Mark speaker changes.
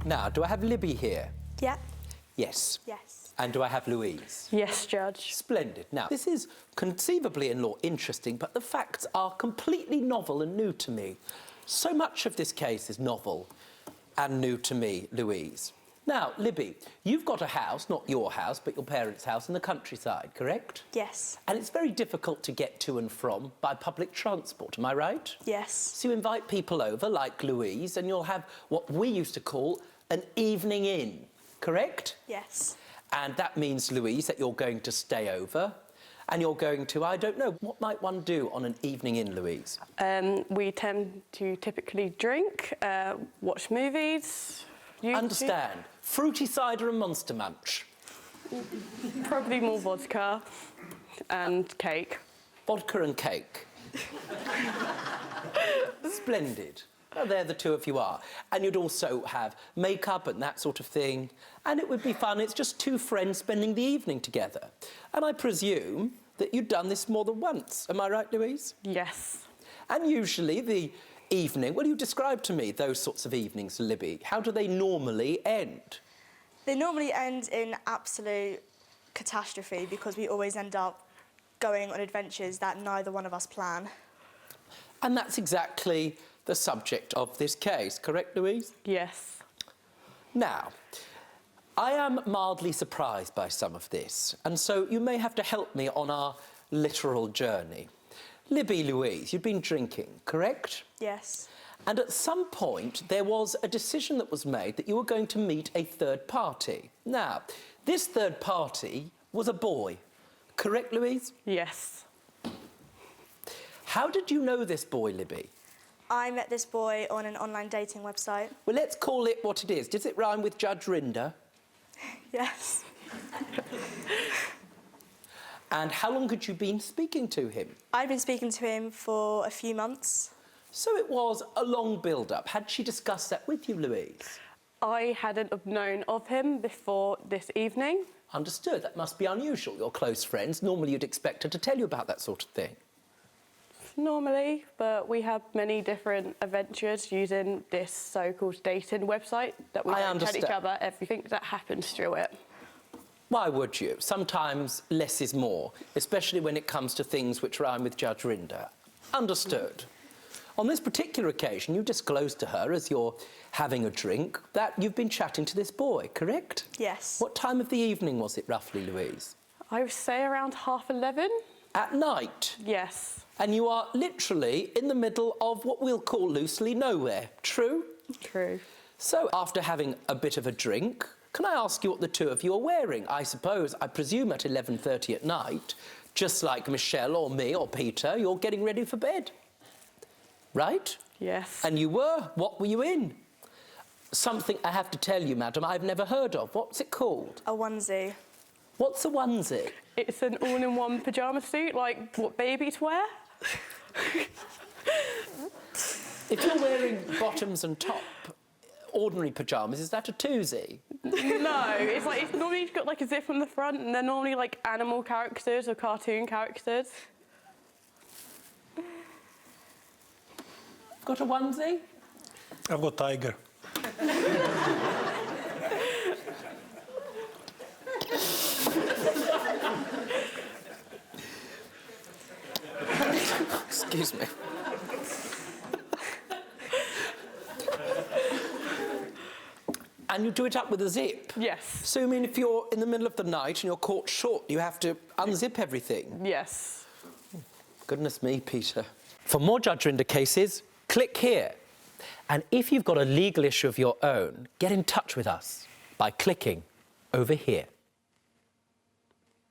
Speaker 1: Now, do I have Libby here?
Speaker 2: Yeah.
Speaker 1: Yes.
Speaker 2: Yes.
Speaker 1: And do I have Louise?
Speaker 3: Yes, Judge.
Speaker 1: Splendid. Now, this is conceivably in law interesting, but the facts are completely novel and new to me. So much of this case is novel and new to me, Louise. Now, Libby, you've got a house, not your house, but your parents' house in the countryside, correct?
Speaker 2: Yes.
Speaker 1: And it's very difficult to get to and from by public transport, am I right?
Speaker 2: Yes.
Speaker 1: So you invite people over, like Louise, and you'll have what we used to call an evening in, correct?
Speaker 2: Yes.
Speaker 1: And that means, Louise, that you're going to stay over and you're going to, I don't know, what might one do on an evening in, Louise?
Speaker 3: We tend to typically drink, watch movies.
Speaker 1: Understand. Fruity cider and Monster Munch.
Speaker 3: Probably more vodka and cake.
Speaker 1: Vodka and cake. Splendid. Well, there the two of you are. And you'd also have makeup and that sort of thing. And it would be fun. It's just two friends spending the evening together. And I presume that you'd done this more than once. Am I right, Louise?
Speaker 3: Yes.
Speaker 1: And usually the evening... Well, you describe to me those sorts of evenings, Libby. How do they normally end?
Speaker 2: They normally end in absolute catastrophe because we always end up going on adventures that neither one of us plan.
Speaker 1: And that's exactly the subject of this case, correct, Louise?
Speaker 3: Yes.
Speaker 1: Now, I am mildly surprised by some of this, and so you may have to help me on our literal journey. Libby, Louise, you'd been drinking, correct?
Speaker 2: Yes.
Speaker 1: And at some point, there was a decision that was made that you were going to meet a third party. Now, this third party was a boy, correct, Louise?
Speaker 3: Yes.
Speaker 1: How did you know this boy, Libby?
Speaker 2: I met this boy on an online dating website.
Speaker 1: Well, let's call it what it is. Does it rhyme with Judge Rinder?
Speaker 2: Yes.
Speaker 1: And how long had you been speaking to him?
Speaker 2: I've been speaking to him for a few months.
Speaker 1: So it was a long build-up. Had she discussed that with you, Louise?
Speaker 3: I hadn't known of him before this evening.
Speaker 1: Understood. That must be unusual. You're close friends. Normally you'd expect her to tell you about that sort of thing.
Speaker 3: Normally, but we have many different adventures using this so-called dating website that we don't tell each other everything that happens through it.
Speaker 1: Why would you? Sometimes less is more, especially when it comes to things which rhyme with Judge Rinder. Understood. On this particular occasion, you disclosed to her, as you're having a drink, that you've been chatting to this boy, correct?
Speaker 2: Yes.
Speaker 1: What time of the evening was it, roughly, Louise?
Speaker 3: I would say around 11:30.
Speaker 1: At night?
Speaker 3: Yes.
Speaker 1: And you are literally in the middle of what we'll call loosely nowhere, true?
Speaker 3: True.
Speaker 1: So, after having a bit of a drink, can I ask you what the two of you are wearing? I presume at 11:30 at night, just like Michelle or me or Peter, you're getting ready for bed. Right?
Speaker 3: Yes.
Speaker 1: And you were. What were you in? Something I have to tell you, madam, I've never heard of. What's it called?
Speaker 2: A onesie.
Speaker 1: What's a onesie?
Speaker 3: It's an all-in-one pyjama suit, like what babies wear.
Speaker 1: If you're wearing bottoms and top, ordinary pyjamas, is that a twosie?
Speaker 3: No, it's normally got like a zip on the front, and they're normally like animal characters or cartoon characters.
Speaker 1: Got a onesie?
Speaker 4: I've got tiger.
Speaker 1: Excuse me. And you do it up with a zip?
Speaker 3: Yes.
Speaker 1: So, I mean, if you're in the middle of the night and you're caught short, you have to unzip everything?
Speaker 3: Yes.
Speaker 1: Goodness me, Peter. For more Judge Rinder cases, click here. And if you've got a legal issue of your own, get in touch with us by clicking over here.